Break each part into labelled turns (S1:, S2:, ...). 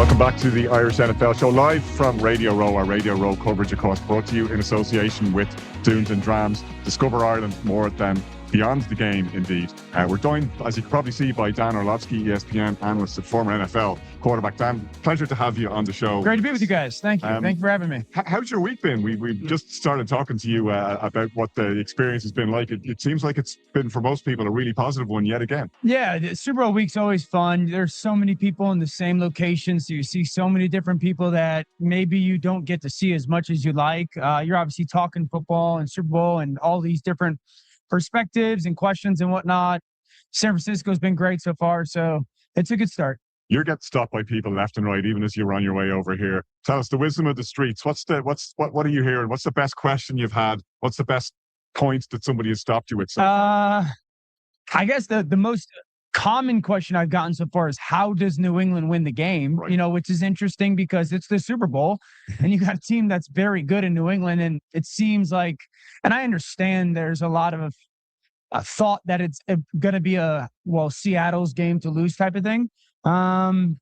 S1: Welcome back to the Irish NFL Show, live from Radio Row. Our Radio Row coverage, of course, brought to you in association with Dunes and Drams. Discover Ireland more than beyond the game, indeed. We're joined, as you can probably see, by Dan Orlovsky, ESPN analyst and former NFL quarterback. Dan, pleasure to have you on the show.
S2: Great to be with you guys. Thank you. Thank you for having me.
S1: How's your week been? We've just started talking to you about what the experience has been like. It seems like it's been, for most people, a really positive one yet again.
S2: Yeah, the Super Bowl week's always fun. There's so many people in the same location, so you see so many different people that maybe you don't get to see as much as you like. You're obviously talking football and Super Bowl and all these different perspectives and questions and whatnot. San Francisco's been great so far, so it's a good start.
S1: You're getting stopped by people left and right, even as you were on your way over here. Tell us the wisdom of the streets. What are you hearing? What's the best question you've had? What's the best point that somebody has stopped you with?
S2: I guess the most common question I've gotten so far is, how does New England win the game? Right. Which is interesting because it's the Super Bowl and you got a team that's very good in New England. And it seems like, and I understand there's a lot of thought that it's going to be Seattle's game to lose type of thing. And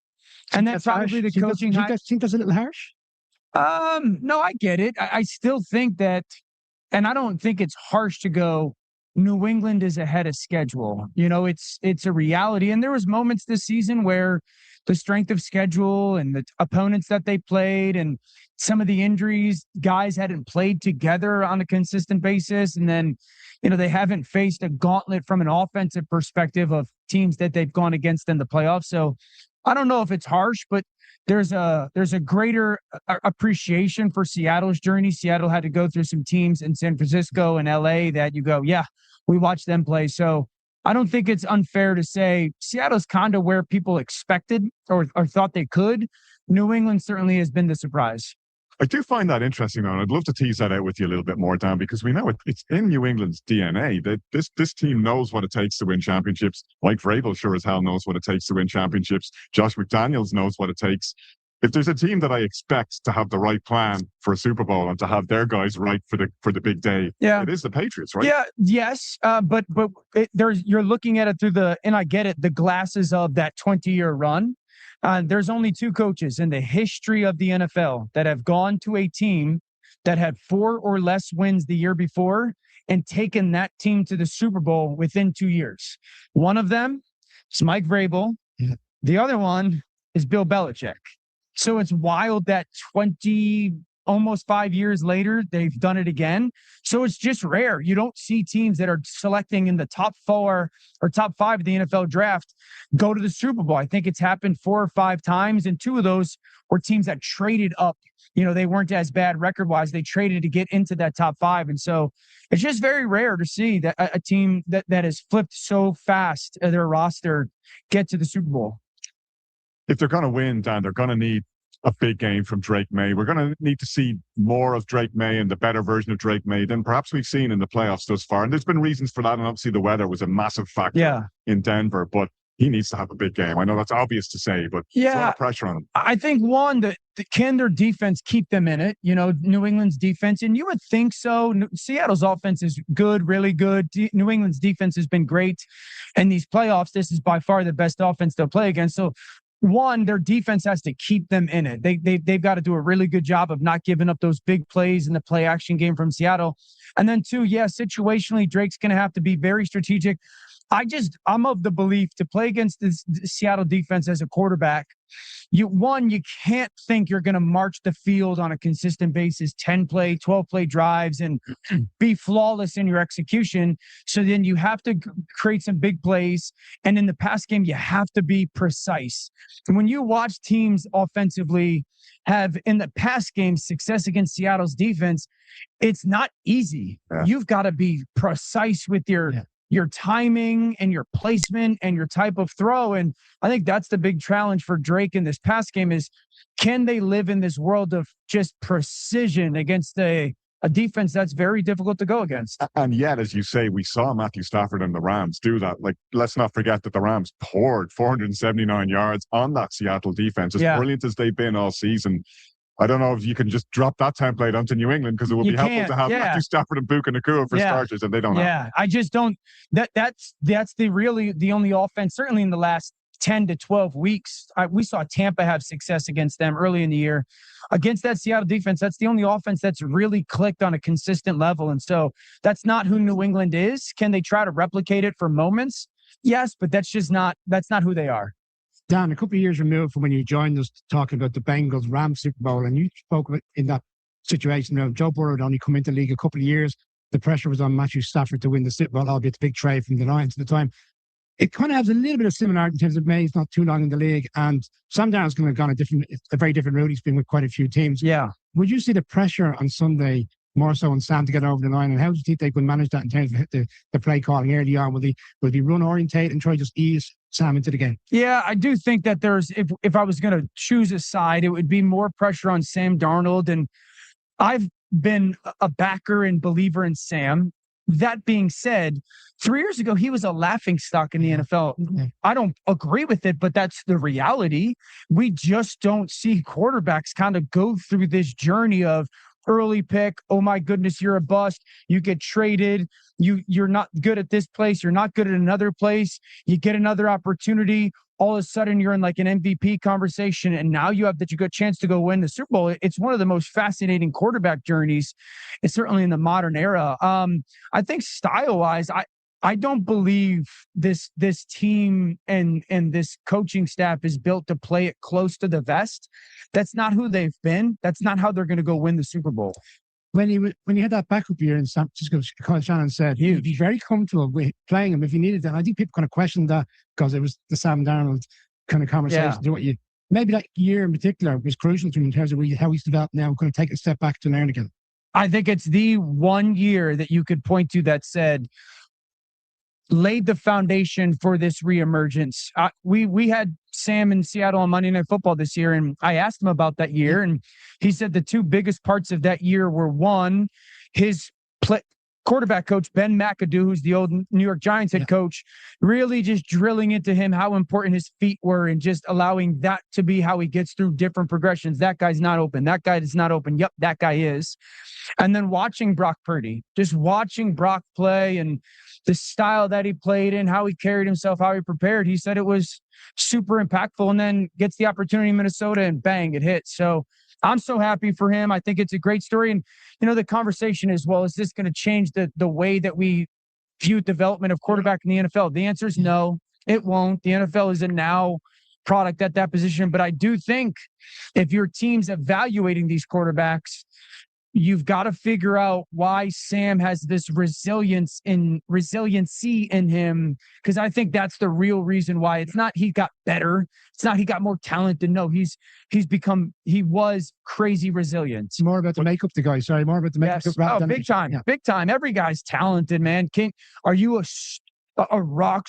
S2: that's probably the coaching.
S3: Do you guys think that's a little harsh?
S2: No, I get it. I still think that, and I don't think it's harsh to go, New England is ahead of schedule. It's a reality. And there was moments this season where the strength of schedule and the opponents that they played and some of the injuries, guys hadn't played together on a consistent basis. And then, they haven't faced a gauntlet from an offensive perspective of teams that they've gone against in the playoffs. So I don't know if it's harsh, but there's a greater appreciation for Seattle's journey. Seattle had to go through some teams in San Francisco and LA that you go, yeah, we watched them play. So I don't think it's unfair to say Seattle's kind of where people expected or thought they could. New England certainly has been the surprise.
S1: I do find that interesting, though, and I'd love to tease that out with you a little bit more, Dan, because we know it's in New England's DNA that this team knows what it takes to win championships. Mike Vrabel sure as hell knows what it takes to win championships. Josh McDaniels knows what it takes. If there's a team that I expect to have the right plan for a Super Bowl and to have their guys right for the big day, it is the Patriots, right?
S2: Yeah, yes, but you're looking at it through and I get it, the glasses of that 20-year run. There's only two coaches in the history of the NFL that have gone to a team that had 4 or less wins the year before and taken that team to the Super Bowl within 2 years. One of them is Mike Vrabel. Yeah. The other one is Bill Belichick. So it's wild that almost 5 years later, they've done it again. So it's just rare. You don't see teams that are selecting in the top 4 or top 5 of the NFL draft go to the Super Bowl. I think it's happened 4 or 5 times, and 2 of those were teams that traded up. They weren't as bad record-wise. They traded to get into that top 5. And so it's just very rare to see that a team that has flipped so fast their roster get to the Super Bowl.
S1: If they're going to win, Dan, they're going to need a big game from Drake May. We're going to need to see more of Drake May and the better version of Drake May than perhaps we've seen in the playoffs thus far. And there's been reasons for that. And obviously the weather was a massive factor in Denver, but he needs to have a big game. I know that's obvious to say, but there's a lot of pressure on him.
S2: I think can their defense keep them in it? New England's defense, and you would think so. Seattle's offense is good, really good. New England's defense has been great. And these playoffs, this is by far the best offense they'll play against. So their defense has to keep them in it. They've got to do a really good job of not giving up those big plays in the play action game from Seattle. And then 2, situationally, Drake's going to have to be very strategic. I'm of the belief to play against this Seattle defense as a quarterback, you can't think you're going to march the field on a consistent basis, 10-play, 12-play drives, and be flawless in your execution. So then you have to create some big plays. And in the pass game, you have to be precise. And when you watch teams offensively have in the pass game success against Seattle's defense, it's not easy. Yeah. You've got to be precise with your timing and your placement and your type of throw. And I think that's the big challenge for Drake in this pass game is, can they live in this world of just precision against a defense that's very difficult to go against?
S1: And yet, as you say, we saw Matthew Stafford and the Rams do that. Like, let's not forget that the Rams poured 479 yards on that Seattle defense. As brilliant as they've been all season, I don't know if you can just drop that template onto New England, because it would be helpful to have Matthew Stafford and Buka Nakua for starters, and they don't have.
S2: I just don't. That's the only offense, certainly in the last 10 to 12 weeks. We saw Tampa have success against them early in the year. Against that Seattle defense, that's the only offense that's really clicked on a consistent level. And so that's not who New England is. Can they try to replicate it for moments? Yes, but that's not who they are.
S3: Dan, a couple of years removed from when you joined us talking about the Bengals Rams Super Bowl, and you spoke of it in that situation. Now, Joe Burrow had only come into the league a couple of years. The pressure was on Matthew Stafford to win the Super Bowl, albeit the big trade from the Lions at the time. It kind of has a little bit of similarity in terms of May's not too long in the league, and Sam Darnold's going to have gone a very different route. He's been with quite a few teams.
S2: Yeah.
S3: Would you see the pressure on Sunday more so on Sam to get over the line, and how do you think they could manage that in terms of the play calling early on? Will they run orientate and try to just ease Sam into the game?
S2: Yeah, I do think that if I was going to choose a side, it would be more pressure on Sam Darnold, and I've been a backer and believer in Sam. That being said, 3 years ago, he was a laughingstock in the NFL. I don't agree with it, but that's the reality. We just don't see quarterbacks kind of go through this journey of early pick. Oh my goodness, you're a bust. You get traded. You're not good at this place. You're not good at another place. You get another opportunity. All of a sudden, you're in like an MVP conversation, and now you have that you got a chance to go win the Super Bowl. It's one of the most fascinating quarterback journeys. It's certainly in the modern era. I think style-wise, I don't believe this team and this coaching staff is built to play it close to the vest. That's not who they've been. That's not how they're going to go win the Super Bowl.
S3: When you had that backup year in San Francisco, Kyle Shannon said he'd be very comfortable with playing him if he needed that. I think people kind of questioned that because it was the Sam Darnold kind of conversation. Yeah. Maybe that year in particular was crucial to him in terms of how he's developed now, going to take a step back to learn again.
S2: I think it's the one year that you could point to that said, laid the foundation for this reemergence. We had Sam in Seattle on Monday Night Football this year, and I asked him about that year, and he said the two biggest parts of that year were, one, his quarterback coach, Ben McAdoo, who's the old New York Giants head coach, really just drilling into him how important his feet were and just allowing that to be how he gets through different progressions. That guy's not open. That guy is not open. Yep, that guy is. And then watching Brock Purdy, just watching Brock play and the style that he played in, how he carried himself, how he prepared. He said it was super impactful, and then gets the opportunity in Minnesota and bang, it hits. So I'm so happy for him. I think it's a great story. And, the conversation is, well, is this going to change the way that we view development of quarterback in the NFL? The answer is no, it won't. The NFL is a now product at that position. But I do think if your team's evaluating these quarterbacks, you've got to figure out why Sam has this resiliency in him, because I think that's the real reason why. It's not he got better. It's not he got more talented. No, he was crazy resilient.
S3: It's more about the makeup, the guy. Sorry, more about the makeup.
S2: Yes. Oh, big time. Yeah. Big time. Every guy's talented, man. Are you a rock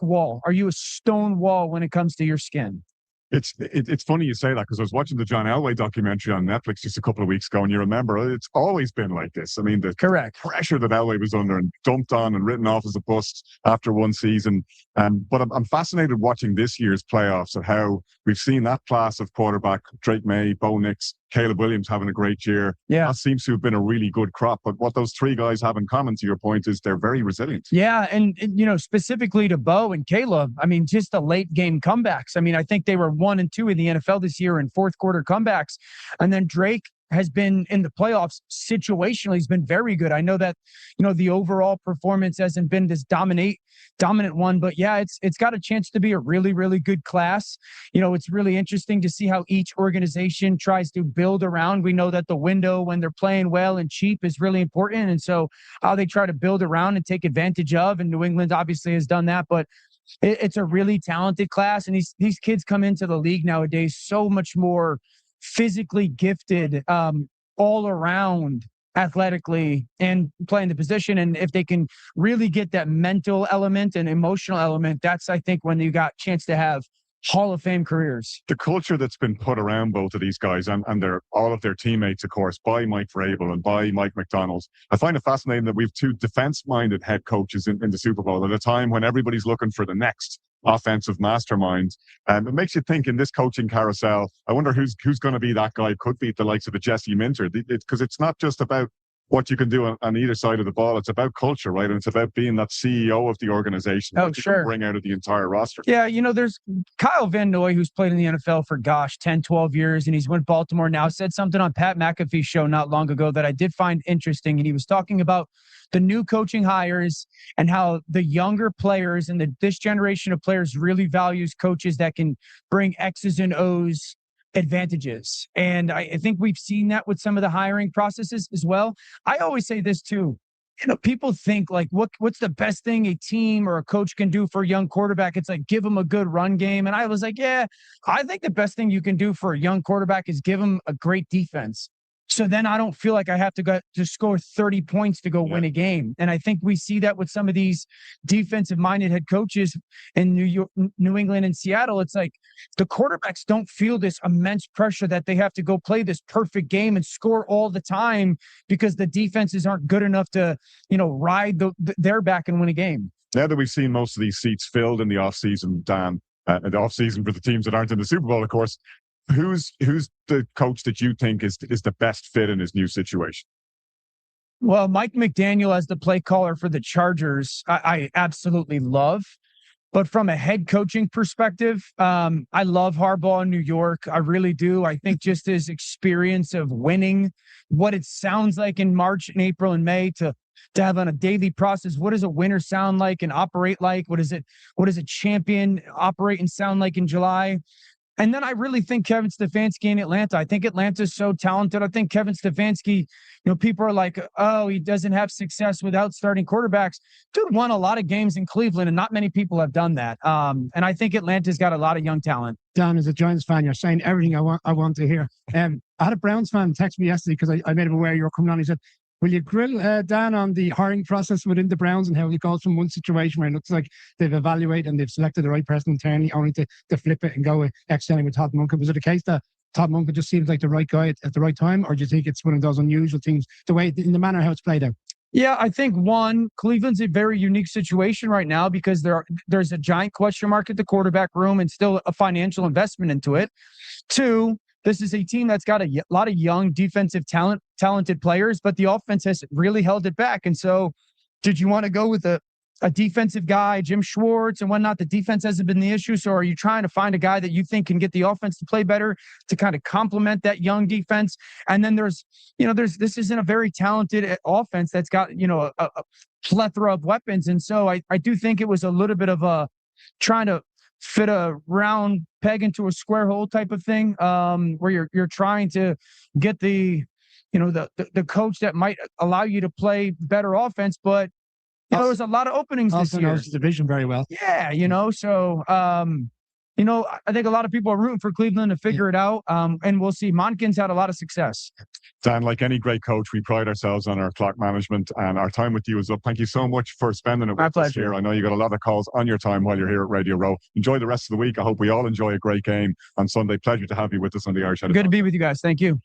S2: wall? Are you a stone wall when it comes to your skin?
S1: It's funny you say that, because I was watching the John Elway documentary on Netflix just a couple of weeks ago, and you remember it's always been like this. I mean, the pressure that Elway was under and dumped on and written off as a bust after one season. But I'm fascinated watching this year's playoffs of how we've seen that class of quarterback, Drake May, Bo Nix, Caleb Williams having a great year.
S2: Yeah.
S1: That seems to have been a really good crop. But what those three guys have in common, to your point, is they're very resilient.
S2: Yeah. And specifically to Bo and Caleb, I mean, just the late game comebacks. I mean, I think they were 1 and 2 in the NFL this year in fourth quarter comebacks. And then Drake has been in the playoffs situationally. He's been very good. I know that, the overall performance hasn't been this dominant one, but yeah, it's got a chance to be a really, really good class. It's really interesting to see how each organization tries to build around. We know that the window when they're playing well and cheap is really important. And so how they try to build around and take advantage of, and New England obviously has done that, but it's a really talented class. And these kids come into the league nowadays so much more physically gifted, all around athletically and playing the position. And if they can really get that mental element and emotional element, that's, I think, when you got a chance to have Hall of Fame careers.
S1: The culture that's been put around both of these guys and all of their teammates, of course, by Mike Vrabel and by Mike McDonald. I find it fascinating that we have two defense-minded head coaches in the Super Bowl at a time when everybody's looking for the next offensive mastermind. It makes you think in this coaching carousel, I wonder who's going to be that guy, could be the likes of a Jesse Minter, because it's not just about what you can do on either side of the ball. It's about culture, right? And it's about being that CEO of the organization.
S2: Oh,
S1: what you
S2: sure.
S1: can bring out of the entire roster.
S2: Yeah, there's Kyle Van Noy, who's played in the NFL for, 10, 12 years, and he's with Baltimore now, said something on Pat McAfee's show not long ago that I did find interesting. And he was talking about the new coaching hires and how the younger players and this generation of players really values coaches that can bring X's and O's advantages. And I think we've seen that with some of the hiring processes as well. I always say this too. People think like, what's the best thing a team or a coach can do for a young quarterback? It's like, give them a good run game. And I was like, yeah, I think the best thing you can do for a young quarterback is give them a great defense. So then I don't feel like I have to go to score 30 points to go win a game. And I think we see that with some of these defensive-minded head coaches in New England and Seattle. It's like the quarterbacks don't feel this immense pressure that they have to go play this perfect game and score all the time because the defenses aren't good enough to, ride their back and win a game.
S1: Now that we've seen most of these seats filled in the offseason, Dan, the offseason for the teams that aren't in the Super Bowl, of course, who's the coach that you think is the best fit in his new situation?
S2: Well, Mike McDaniel as the play caller for the Chargers, I absolutely love. But from a head coaching perspective, I love Harbaugh in New York. I really do. I think just his experience of winning, what it sounds like in March and April and May to have on a daily process. What does a winner sound like and operate like? What does a champion operate and sound like in July? And then I really think Kevin Stefanski in Atlanta. I think Atlanta's so talented. I think Kevin Stefanski, people are like, oh, he doesn't have success without starting quarterbacks. Dude won a lot of games in Cleveland, and not many people have done that. And I think Atlanta's got a lot of young talent.
S3: Dan, as a Giants fan, you're saying everything I want to hear. I had a Browns fan text me yesterday because I made him aware you were coming on. He said, will you grill Dan on the hiring process within the Browns and how he goes from one situation where it looks like they've evaluated and they've selected the right person internally only to flip it and go extending with Todd Monken? Was it a case that Todd Monken just seems like the right guy at the right time, or do you think it's one of those unusual things, in the manner how it's played out?
S2: Yeah, I think one, Cleveland's a very unique situation right now because there's a giant question mark at the quarterback room and still a financial investment into it. Two, this is a team that's got a lot of young defensive talented players, but the offense has really held it back. And so did you want to go with a defensive guy, Jim Schwartz and whatnot? The defense hasn't been the issue. So are you trying to find a guy that you think can get the offense to play better to kind of complement that young defense? And then this isn't a very talented offense that's got, a plethora of weapons. And so I do think it was a little bit of a trying to fit a round peg into a square hole type of thing, where you're trying to get the coach that might allow you to play better offense, but there's a lot of openings this year.
S3: Also knows the division very well.
S2: Yeah, so I think a lot of people are rooting for Cleveland to figure it out, and we'll see. Monken's had a lot of success.
S1: Dan, like any great coach, we pride ourselves on our clock management, and our time with you is up. Thank you so much for spending it with us here. I know you got a lot of calls on your time while you're here at Radio Row. Enjoy the rest of the week. I hope we all enjoy a great game on Sunday. Pleasure to have you with us on the Irish.
S2: Good to be with you guys. Thank you.